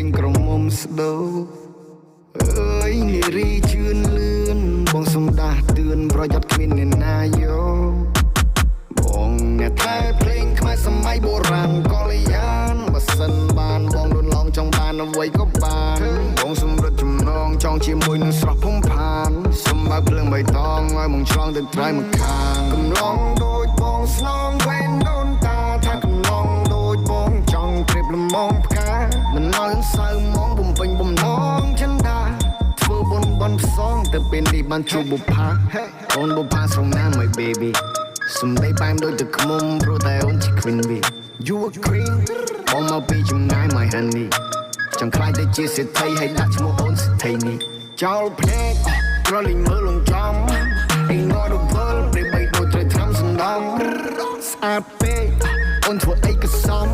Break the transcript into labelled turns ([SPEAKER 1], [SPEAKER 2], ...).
[SPEAKER 1] ពេញក្រមុំស្ដូវអើយនារីជឿនលឿនបងសំដាស់ទឿនប្រយ័ត្នគ្មានអ្នកណាយោបងអ្នកថែភ្លេងខ្មែរសម័យបុរាណកល្យានបើសិនបានបងលួនឡងចង់បានអ្វីក៏បានបងសម្រិតចំណងចង់ជាមួយនឹងស្រស់ភូមិផានសម្បើកភ្លើងបៃតងឲ្យមកឆ្លងទៅត្រៃមកខាងកំឡងដូចបងស្នងវែនដូនតាថាកំឡងដូចបងចង់ព្រៀបលំងផ្កាមិនឲ្យសៅមកបំពេញបំណងចិនដាធ្វើបុណ្យបន់ផ្សងទៅពេលនេះបានជួបបុប្ផាអូនបុប្ផាស្រងណាម my baby សំដីបែមដូចទឹកខ្មុំព្រោះតែអូនជា queen bee you a queen បងមកពីចម្ងាយ my honey ចង់ខ្លាចទៅជាសេដ្ឋីឲ្យដាក់ឈ្មោះអូនសេដ្ឋីនេះចោលភ្នែកក្រលិញមើលលងចំអីងរវល់ព្រៃបីដូចត្រូវថ្នាំសណ្ដំស្អាតពេកអូនធ្វើអីក៏សម